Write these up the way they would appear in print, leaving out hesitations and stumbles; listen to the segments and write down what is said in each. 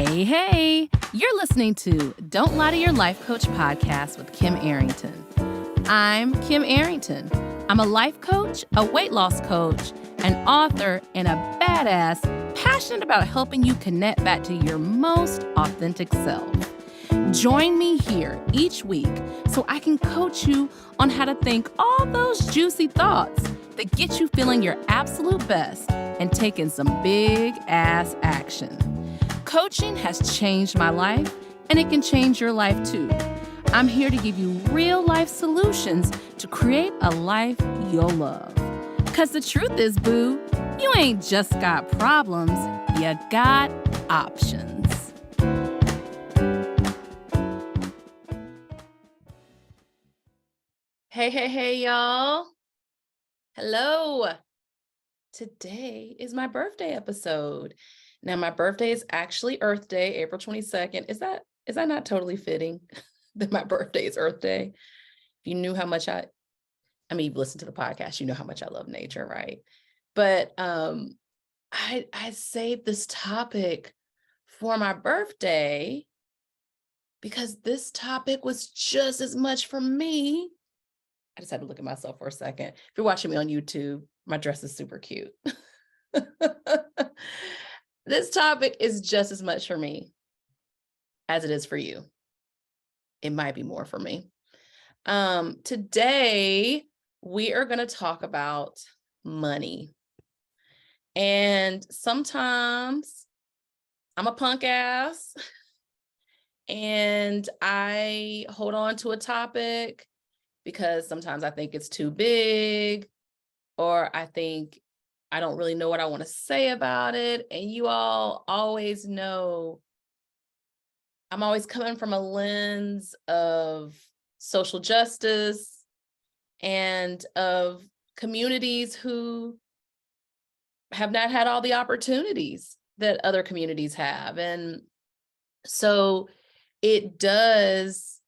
Hey, you're listening to Don't Lie to Your Life Coach podcast with Kim Arrington. I'm Kim Arrington. I'm a life coach, a weight loss coach, an author, and a badass passionate about helping you connect back to your most authentic self. Join me here each week so I can coach you on how to think all those juicy thoughts that get you feeling your absolute best and taking some big ass action. Coaching has changed my life, and it can change your life too. I'm here to give you real life solutions to create a life you'll love. Because the truth is, boo, you ain't just got problems, you got options. Hey, y'all. Hello. Today is my birthday episode. Now, my birthday is actually Earth Day, April 22nd. Is that not totally fitting that my birthday is Earth Day? If you knew how much you've listened to the podcast, you know how much I love nature, right? But I saved this topic for my birthday because this topic was just as much for me. I just had to look at myself for a second. If you're watching me on YouTube, my dress is super cute. This topic is just as much for me as it is for you. It might be more for me. Today, we are going to talk about money. And sometimes I'm a punk ass and I hold on to a topic because sometimes I think it's too big, or I think I don't really know what I want to say about it. And you all always know I'm always coming from a lens of social justice and of communities who have not had all the opportunities that other communities have. And so it does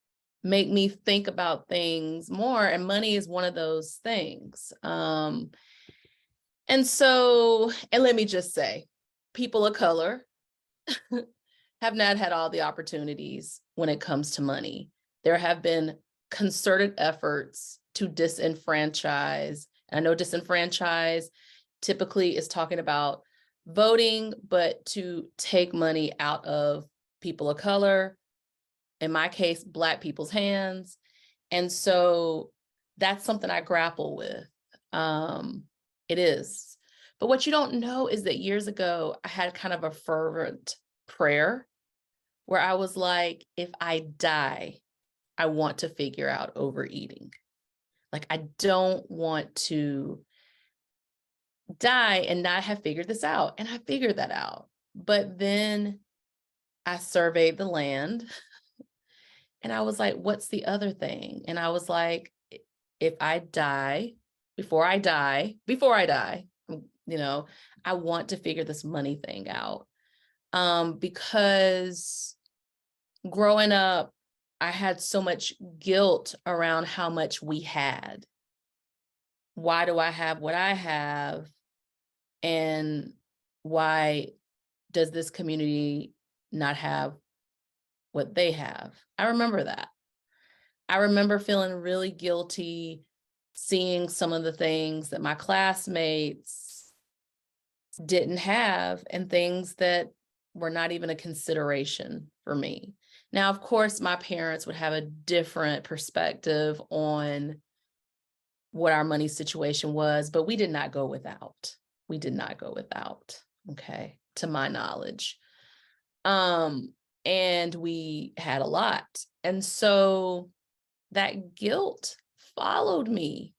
make me think about things more, and money is one of those things. And let me just say, people of color have not had all the opportunities when it comes to money. There have been concerted efforts to disenfranchise. And I know disenfranchise typically is talking about voting, but to take money out of people of color, in my case, Black people's hands. And so that's something I grapple with. It is. But what you don't know is that years ago, I had kind of a fervent prayer where I was like, if I die, I want to figure out overeating. Like, I don't want to die and not have figured this out. And I figured that out. But then I surveyed the land and I was like, what's the other thing? And I was like, if I die, before I die, I want to figure this money thing out. Because growing up, I had so much guilt around how much we had. Why do I have what I have? And why does this community not have what they have? I remember that. I remember feeling really guilty seeing some of the things that my classmates didn't have and things that were not even a consideration for me. Now, of course, my parents would have a different perspective on what our money situation was, but we did not go without. Okay, to my knowledge. And we had a lot. And so that guilt followed me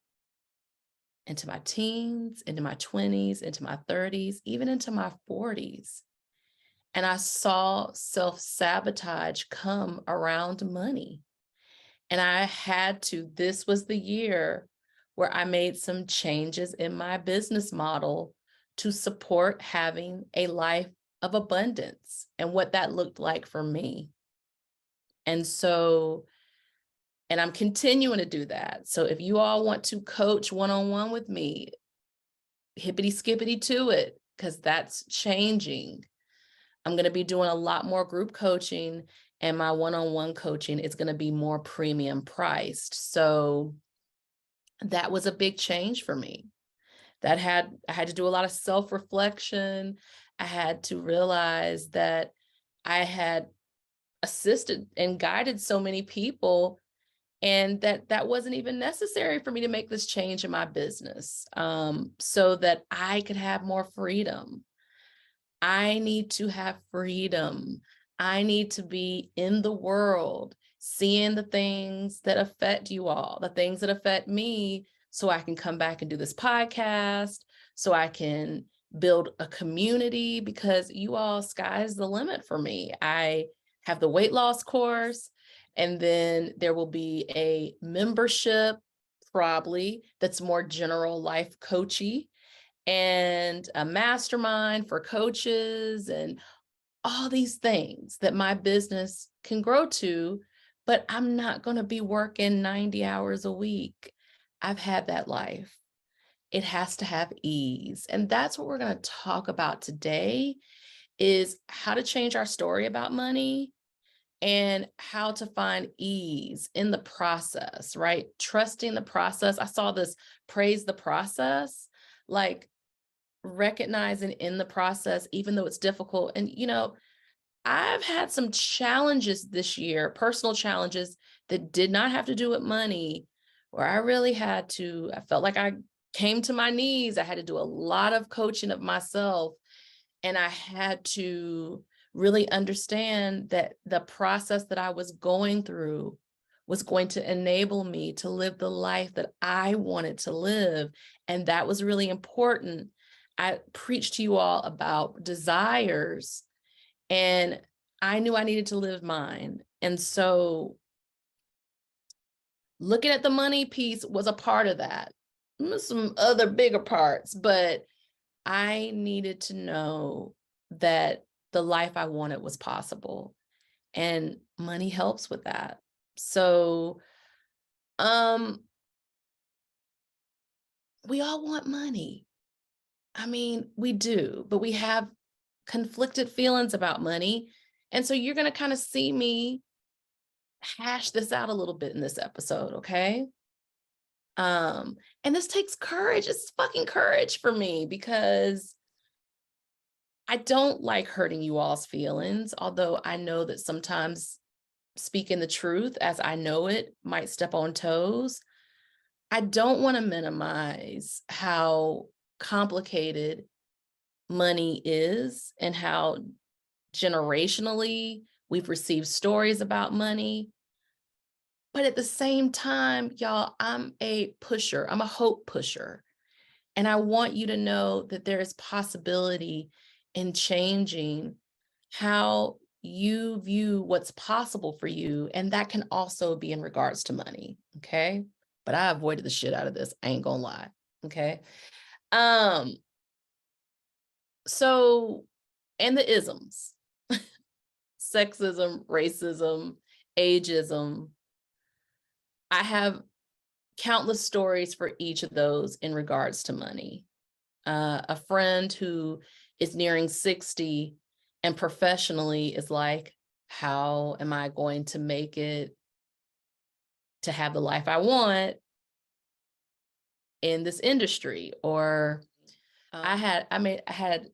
into my teens, into my 20s, into my 30s, even into my 40s. And I saw self-sabotage come around money. And this was the year where I made some changes in my business model to support having a life of abundance and what that looked like for me. And I'm continuing to do that. So if you all want to coach one-on-one with me, hippity skippity to it, because that's changing. I'm going to be doing a lot more group coaching, and my one-on-one coaching is going to be more premium priced. So that was a big change for me. I had to do a lot of self-reflection. I had to realize that I had assisted and guided so many people, and that wasn't even necessary for me to make this change in my business, so that I could have more freedom. I need to have freedom. I need to be in the world, seeing the things that affect you all, the things that affect me, so I can come back and do this podcast, so I can build a community, because you all, sky's the limit for me. I have the weight loss course, and then there will be a membership probably that's more general life coachy, and a mastermind for coaches, and all these things that my business can grow to. But I'm not going to be working 90 hours a week. I've had that life. It has to have ease. And that's what we're going to talk about today, is how to change our story about money and how to find ease in the process, right? Trusting the process. I saw this, praise the process, like recognizing in the process, even though it's difficult. And, I've had some challenges this year, personal challenges that did not have to do with money, where I felt like I came to my knees. I had to do a lot of coaching of myself. And I had to really understand that the process that I was going through was going to enable me to live the life that I wanted to live. And that was really important. I preached to you all about desires, and I knew I needed to live mine. And so looking at the money piece was a part of that. Some other bigger parts, but I needed to know that the life I wanted was possible, and money helps with that. So, we all want money. I mean, we do, but we have conflicted feelings about money. And so you're going to kind of see me hash this out a little bit in this episode, okay? And this takes courage. It's fucking courage for me, because I don't like hurting you all's feelings, although I know that sometimes speaking the truth as I know it might step on toes. I don't want to minimize how complicated money is, and how generationally we've received stories about money. But at the same time, y'all, I'm a pusher. I'm a hope pusher. And I want you to know that there is possibility in changing how you view what's possible for you. And that can also be in regards to money. Okay. But I avoided the shit out of this. I ain't gonna lie. Okay. So, and the isms, sexism, racism, ageism. I have countless stories for each of those in regards to money. A friend who is nearing 60 and professionally is like, how am I going to make it to have the life I want in this industry? Or I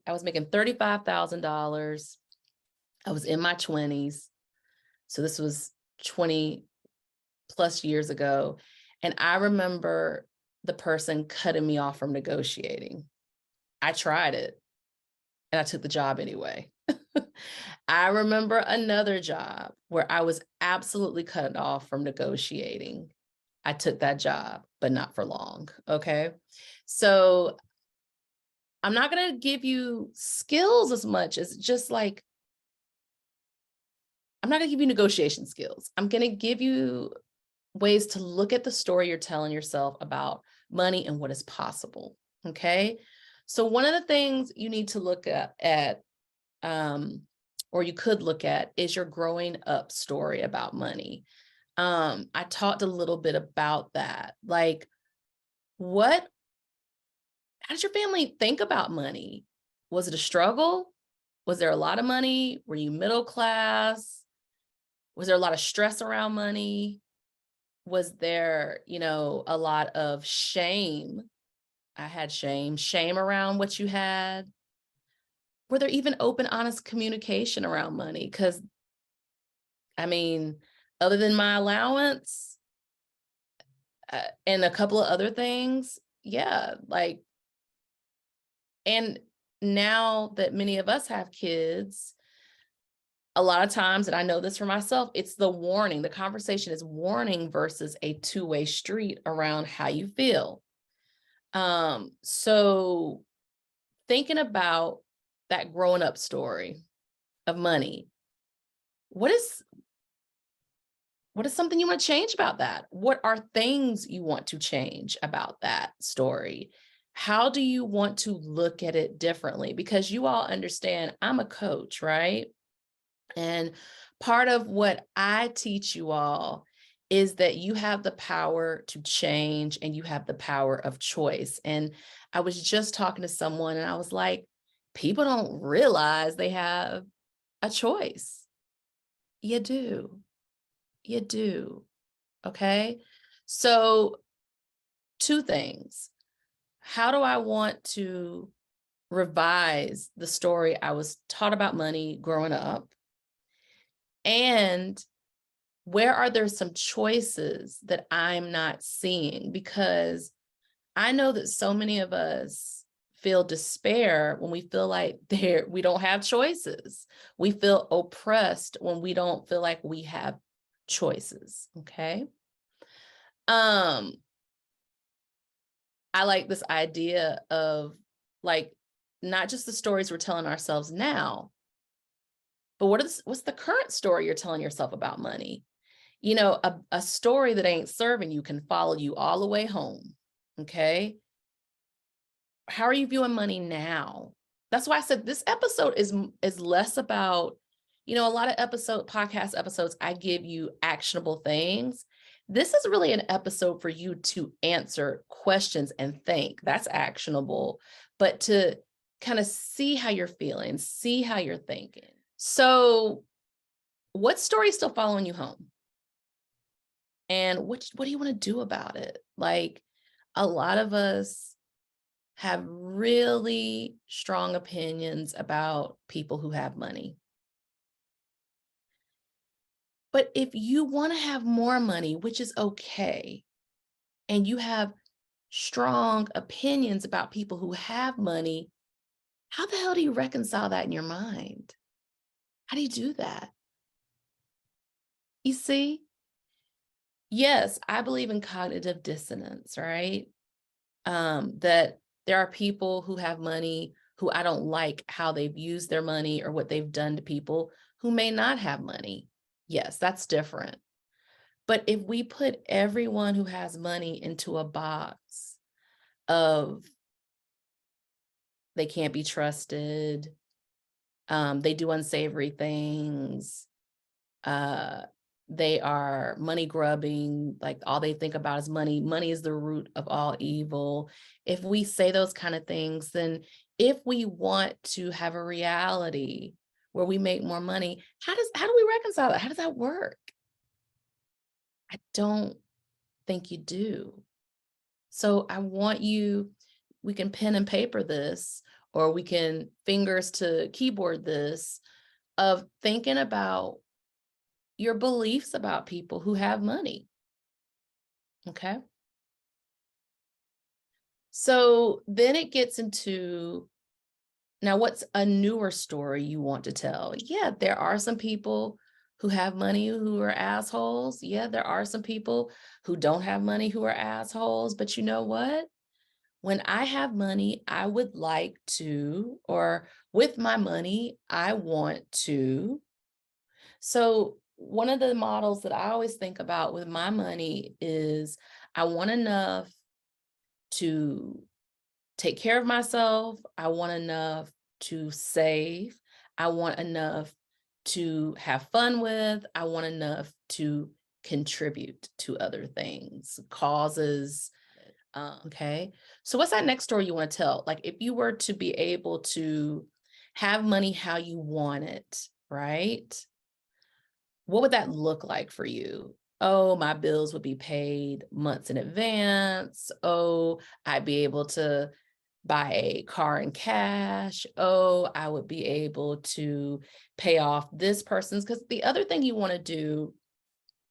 was making $35,000. I was in my 20s. So this was 20 plus years ago. And I remember the person cutting me off from negotiating. I tried it, and I took the job anyway. I remember another job where I was absolutely cut off from negotiating. I took that job, but not for long. Okay. So I'm not going to give you skills as much as just like, I'm not going to give you negotiation skills. I'm going to give you ways to look at the story you're telling yourself about money and what is possible. Okay. So one of the things you need to look at or you could look at, is your growing up story about money. I talked a little bit about that. Like, how did your family think about money? Was it a struggle? Was there a lot of money? Were you middle class? Was there a lot of stress around money? Was there, a lot of shame? I had shame around what you had. Were there even open, honest communication around money? Because, I mean, other than my allowance and a couple of other things, yeah, like, and now that many of us have kids, a lot of times, and I know this for myself, it's the warning. The conversation is warning versus a two-way street around how you feel. So thinking about that growing up story of money, what is something you want to change about that? What are things you want to change about that story? How do you want to look at it differently? Because you all understand I'm a coach, right? And part of what I teach you all is that you have the power to change and you have the power of choice. And I was just talking to someone and I was like, people don't realize they have a choice. You do. You do. Okay. So, two things. How do I want to revise the story I was taught about money growing up? And where are there some choices that I'm not seeing? Because I know that so many of us feel despair when we feel like we don't have choices. We feel oppressed when we don't feel like we have choices. Okay. I like this idea of like not just the stories we're telling ourselves now, but what's the current story you're telling yourself about money? A story that ain't serving you can follow you all the way home. Okay. How are you viewing money now? That's why I said this episode is less about, a lot of podcast episodes, I give you actionable things. This is really an episode for you to answer questions and think. That's actionable, but to kind of see how you're feeling, see how you're thinking. So, what story is still following you home? And what do you want to do about it? Like, a lot of us have really strong opinions about people who have money. But if you want to have more money, which is okay, and you have strong opinions about people who have money, how the hell do you reconcile that in your mind? How do you do that? You see? Yes, I believe in cognitive dissonance, right? That there are people who have money who I don't like how they've used their money or what they've done to people who may not have money. Yes, that's different. But if we put everyone who has money into a box of they can't be trusted, they do unsavory things, they are money grubbing, like all they think about is money. Money is the root of all evil. If we say those kind of things, then if we want to have a reality where we make more money, how do we reconcile that? How does that work? I don't think you do. So I want you, we can pen and paper this, or we can fingers to keyboard this, of thinking about your beliefs about people who have money. Okay. So then it gets into, now what's a newer story you want to tell? Yeah, there are some people who have money who are assholes. Yeah, there are some people who don't have money who are assholes. But you know what? When I have money, I would like to, or with my money, I want to. So one of the models that I always think about with my money is I want enough to take care of myself. I want enough to save. I want enough to have fun with. I want enough to contribute to other things, causes. Okay. So what's that next story you want to tell? Like if you were to be able to have money how you want it, right? What would that look like for you? Oh, my bills would be paid months in advance. Oh, I'd be able to buy a car in cash. Oh, I would be able to pay off this person's. Because the other thing you want to do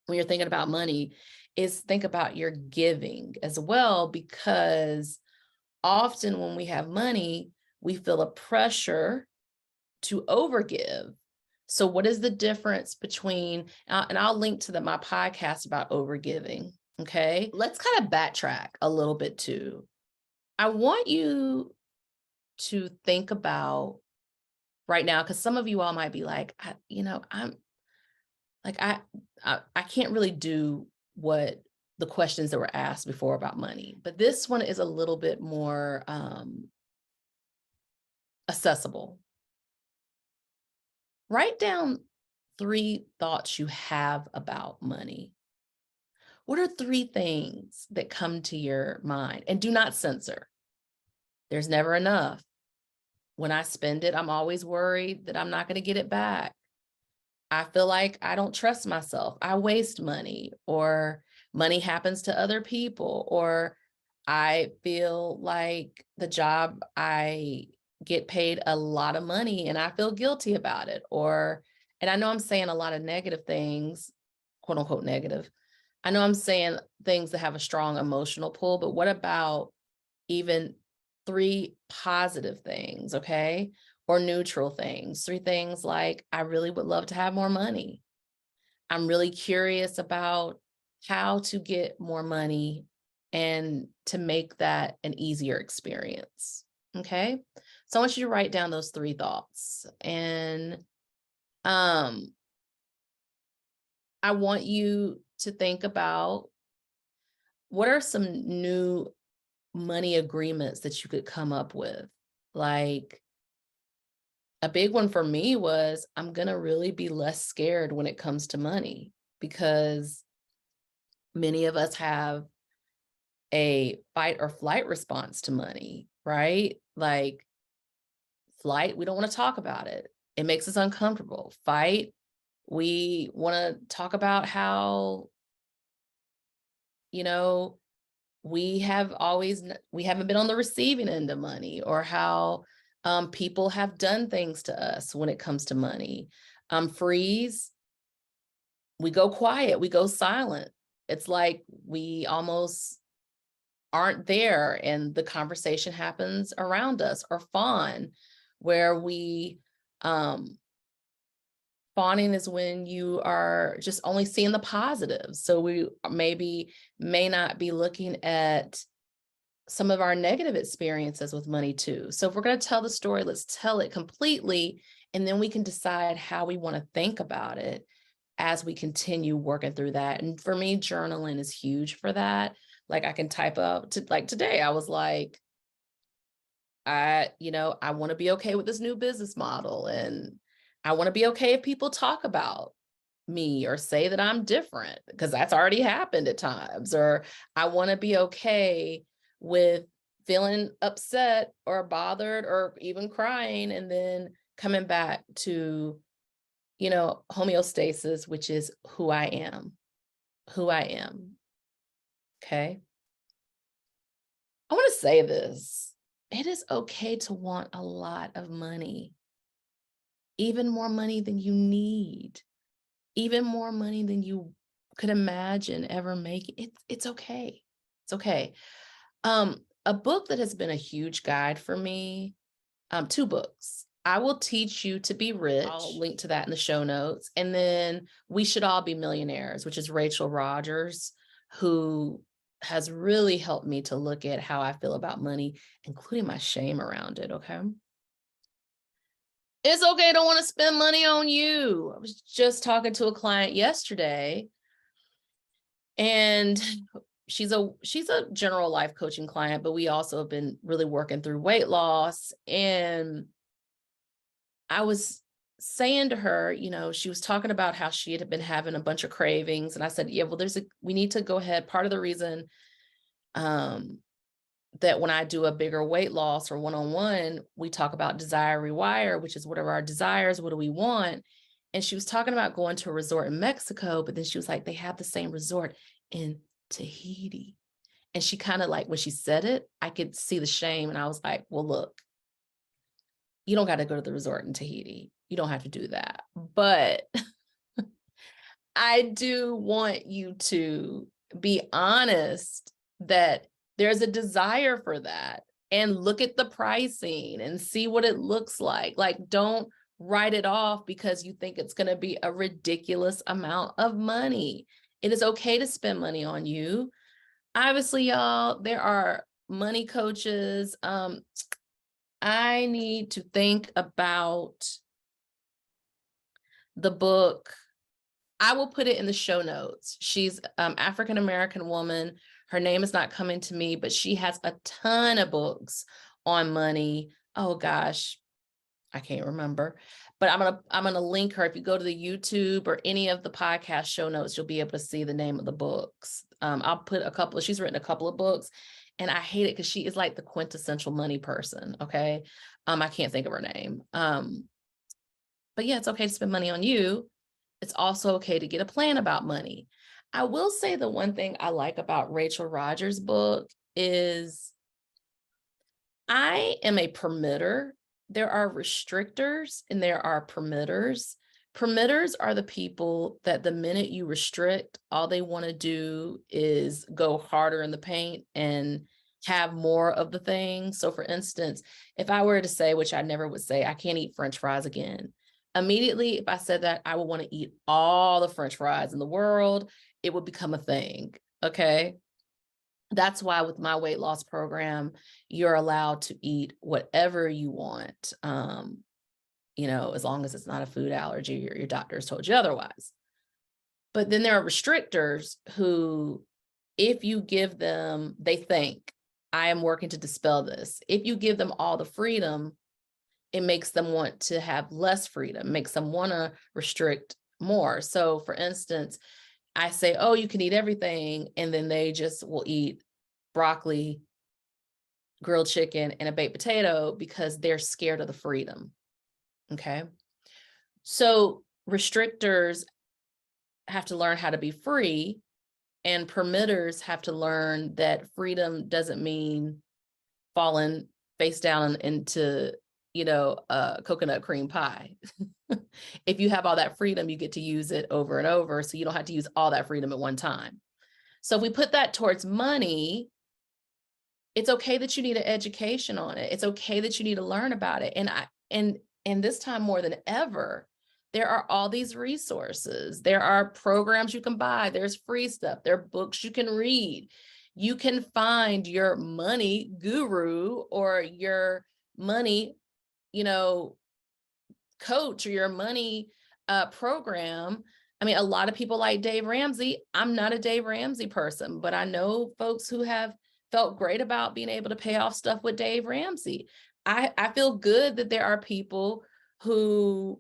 when you're thinking about money is think about your giving as well, because often when we have money, we feel a pressure to overgive. So what is the difference between, and I'll link to my podcast about overgiving. Okay. Let's kind of backtrack a little bit too. I want you to think about right now, because some of you all might be like, I'm like, I can't really do what the questions that were asked before about money, but this one is a little bit more accessible. Write down 3 thoughts you have about money. What are 3 things that come to your mind? And do not censor. There's never enough. When I spend it, I'm always worried that I'm not going to get it back. I feel like I don't trust myself. I waste money, or money happens to other people, or I feel like the job I get paid a lot of money and I feel guilty about it. And I know I'm saying a lot of negative things, quote unquote negative. I know I'm saying things that have a strong emotional pull, but what about even 3 positive things, okay? Or neutral things. 3 things like, I really would love to have more money. I'm really curious about how to get more money and to make that an easier experience. Okay. So I want you to write down those 3 thoughts. And I want you to think about what are some new money agreements that you could come up with. Like, a big one for me was, I'm going to really be less scared when it comes to money, because many of us have a fight or flight response to money, right? Like, flight, we don't want to talk about it. It makes us uncomfortable. Fight, we want to talk about how, you know, we haven't been on the receiving end of money, or how people have done things to us when it comes to money. Freeze, we go quiet, we go silent. It's like we almost aren't there and the conversation happens around us. Or fawn, where we fawning is when you are just only seeing the positives. So we may not be looking at some of our negative experiences with money too. So if we're going to tell the story, let's tell it completely, and then we can decide how we want to think about it as we continue working through that. And for me, journaling is huge for that. Like, I can type up like today, I was like, I want to be okay with this new business model. And I want to be okay if people talk about me or say that I'm different, because that's already happened at times. Or I want to be okay with feeling upset or bothered or even crying, and then coming back to, homeostasis, which is who I am. Okay. I want to say this. It is okay to want a lot of money, even more money than you need, even more money than you could imagine ever making. It's okay. It's okay. A book that has been a huge guide for me, 2 books. I Will Teach You to Be Rich. I'll link to that in the show notes. And then We Should All Be Millionaires, which is Rachel Rogers, who has really helped me to look at how I feel about money, including my shame around it. Okay. It's okay to want to spend money on you. I was just talking to a client yesterday, and she's a general life coaching client, but we also have been really working through weight loss. And I was saying to her, she was talking about how she had been having a bunch of cravings. And I said, yeah, well, we need to go ahead. Part of the reason that when I do a bigger weight loss or one-on-one, we talk about desire rewire, which is what are our desires? What do we want? And she was talking about going to a resort in Mexico, but then she was like, they have the same resort in Tahiti. And she kind of like, when she said it, I could see the shame. And I was like, well, look, you don't got to go to the resort in Tahiti. You don't have to do that. But I do want you to be honest that there's a desire for that, and look at the pricing and see what it looks like. Like, don't write it off because you think it's going to be a ridiculous amount of money. It is okay to spend money on you. Obviously, y'all, there are money coaches. I need to think about the book. I will put it in the show notes. She's African-American woman. Her name is not coming to me, but she has a ton of books on money. Oh gosh, I can't remember, but I'm gonna link her. If you go to the YouTube or any of the podcast show notes, you'll be able to see the name of the books. I'll put she's written a couple of books, and I hate it because she is like the quintessential money person. Okay. I can't think of her name. But yeah, it's okay to spend money on you. It's also okay to get a plan about money. I will say the one thing I like about Rachel Rogers' book is I am a permitter. There are restrictors and there are permitters. Permitters are the people that the minute you restrict, all they want to do is go harder in the paint and have more of the thing. So for instance, if I were to say, which I never would say, I can't eat French fries again. Immediately, if I said that, I would want to eat all the French fries in the world. It would become a thing. Okay. That's why with my weight loss program, you're allowed to eat whatever you want, as long as it's not a food allergy or your doctor has told you otherwise. But then there are restrictors who, if you give them, they think, I am working to dispel this. If you give them all the freedom, it makes them want to have less freedom, makes them want to restrict more. So for instance, I say, oh, you can eat everything. And then they just will eat broccoli, grilled chicken, and a baked potato because they're scared of the freedom. Okay. So restrictors have to learn how to be free, and permitters have to learn that freedom doesn't mean falling face down into coconut cream pie. If you have all that freedom, you get to use it over and over. So you don't have to use all that freedom at one time. So if we put that towards money, it's okay that you need an education on it. It's okay that you need to learn about it. And this time more than ever, there are all these resources. There are programs you can buy. There's free stuff. There are books you can read. You can find your money guru or your money coach or your money program. I mean, a lot of people like Dave Ramsey. I'm not a Dave Ramsey person, but I know folks who have felt great about being able to pay off stuff with Dave Ramsey. I feel good that there are people who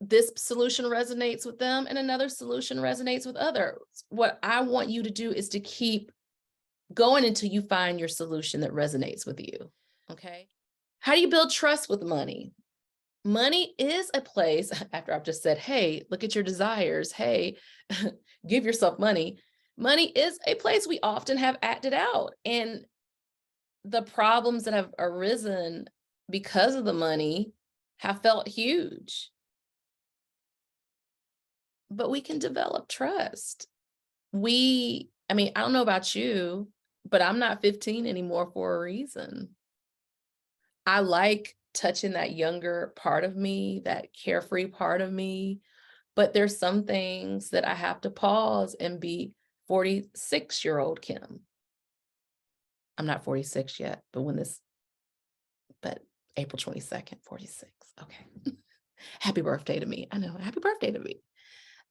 this solution resonates with them and another solution resonates with others. What I want you to do is to keep going until you find your solution that resonates with you. Okay. How do you build trust with money? Money is a place, after I've just said, hey, look at your desires. Hey, give yourself money. Money is a place we often have acted out. And the problems that have arisen because of the money have felt huge. But we can develop trust. I don't know about you, but I'm not 15 anymore for a reason. I like touching that younger part of me, that carefree part of me, but there's some things that I have to pause and be 46-year-old Kim. I'm not 46 yet, but April 22nd, 46. Okay. Happy birthday to me. I know. Happy birthday to me.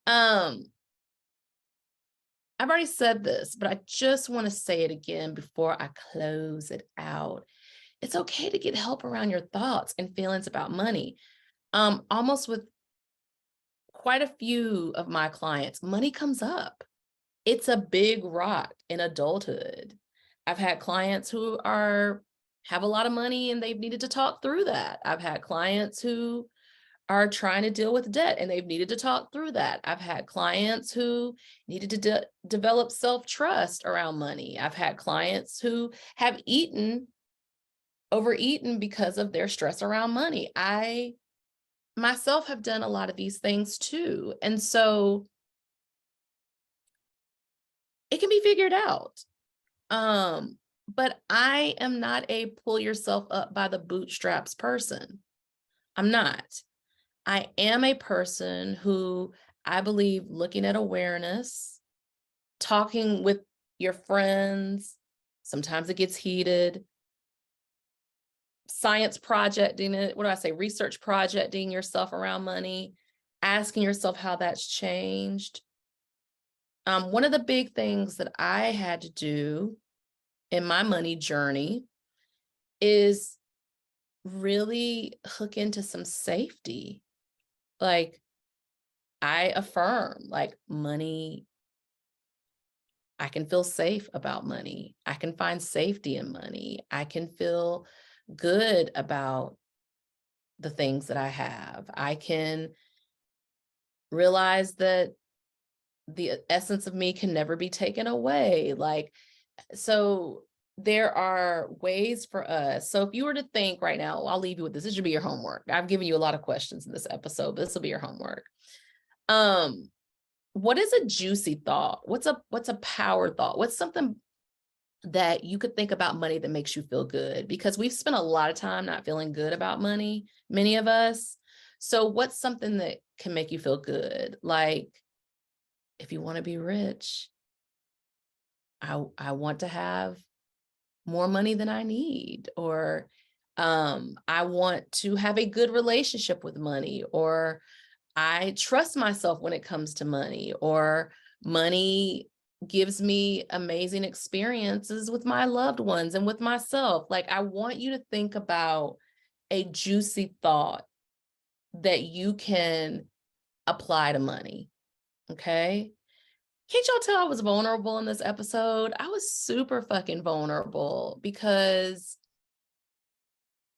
I've already said this, but I just want to say it again before I close it out. It's okay to get help around your thoughts and feelings about money. Almost with quite a few of my clients, money comes up. It's a big rock in adulthood. I've had clients who have a lot of money and they've needed to talk through that. I've had clients who are trying to deal with debt and they've needed to talk through that. I've had clients who needed to develop self-trust around money. I've had clients who have overeaten because of their stress around money. I myself have done a lot of these things too. And so it can be figured out. But I am not a pull yourself up by the bootstraps person. I'm not. I am a person who I believe looking at awareness, talking with your friends, sometimes it gets heated, science projecting it, research projecting yourself around money, asking yourself how that's changed. One of the big things that I had to do in my money journey is really hook into some safety. Like, I affirm, like, money, I can feel safe about money. I can find safety in money. I can feel good about the things that I have. I can realize that the essence of me can never be taken away. Like, so there are ways for us. So if you were to think right now, I'll leave you with this. This should be your homework. I've given you a lot of questions in this episode, but this will be your homework. What is a juicy thought? What's a power thought? What's something that you could think about money that makes you feel good? Because we've spent a lot of time not feeling good about money, many of us. So what's something that can make you feel good? Like, if you want to be rich, I want to have more money than I need, or I want to have a good relationship with money, or I trust myself when it comes to money, or money gives me amazing experiences with my loved ones and with myself. Like, I want you to think about a juicy thought that you can apply to money. Okay. Can't y'all tell I was vulnerable in this episode? I was super fucking vulnerable because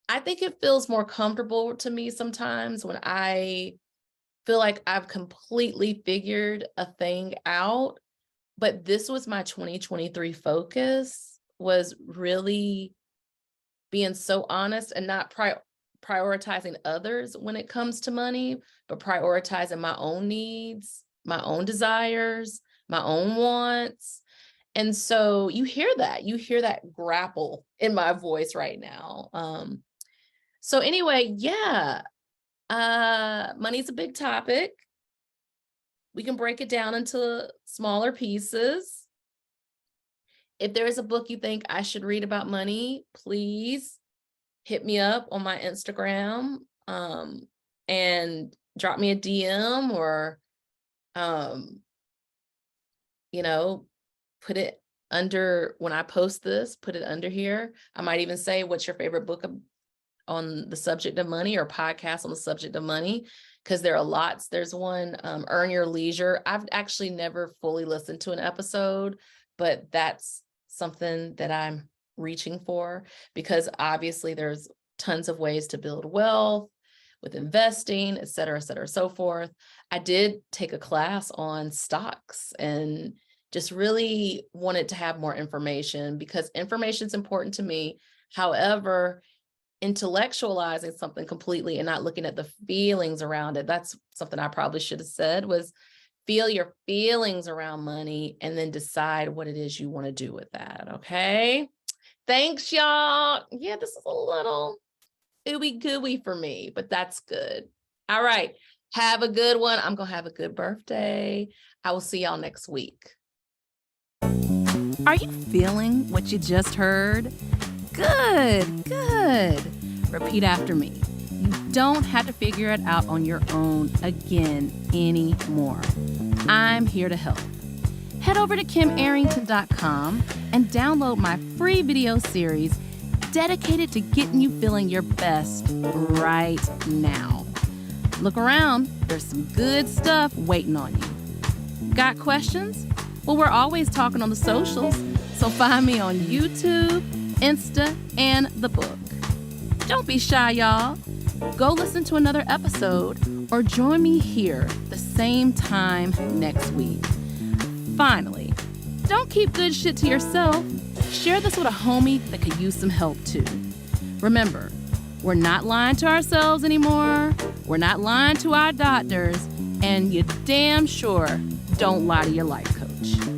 I think it feels more comfortable to me sometimes when I feel like I've completely figured a thing out. But this was my 2023 focus, was really being so honest and not prioritizing others when it comes to money, but prioritizing my own needs, my own desires, my own wants. And so you hear that grapple in my voice right now. So anyway, yeah, money's a big topic. We can break it down into smaller pieces. If there is a book you think I should read about money, please hit me up on my Instagram, and drop me a DM, or, put it under, when I post this, put it under here. I might even say, what's your favorite book on the subject of money, or podcast on the subject of money? Because there are lots. There's one, Earn Your Leisure. I've actually never fully listened to an episode, but that's something that I'm reaching for, because obviously there's tons of ways to build wealth with investing, et cetera, so forth. I did take a class on stocks and just really wanted to have more information, because information is important to me. However, intellectualizing something completely and not looking at the feelings around it, that's something I probably should have said, was feel your feelings around money and then decide what it is you want to do with that. Okay. Thanks, y'all. Yeah, this is a little ooey gooey for me, but that's good. All right. Have a good one. I'm going to have a good birthday. I will see y'all next week. Are you feeling what you just heard? Good. Repeat after me. You don't have to figure it out on your own again anymore. I'm here to help. Head over to kimarrington.com and download my free video series dedicated to getting you feeling your best right now. Look around, there's some good stuff waiting on you. Got questions? Well, we're always talking on the socials, So find me on YouTube, Insta, and the book. Don't be shy, y'all. Go listen to another episode or join me here the same time next week. Finally, don't keep good shit to yourself. Share this with a homie that could use some help too. Remember, we're not lying to ourselves anymore. We're not lying to our doctors. And you damn sure don't lie to your life coach.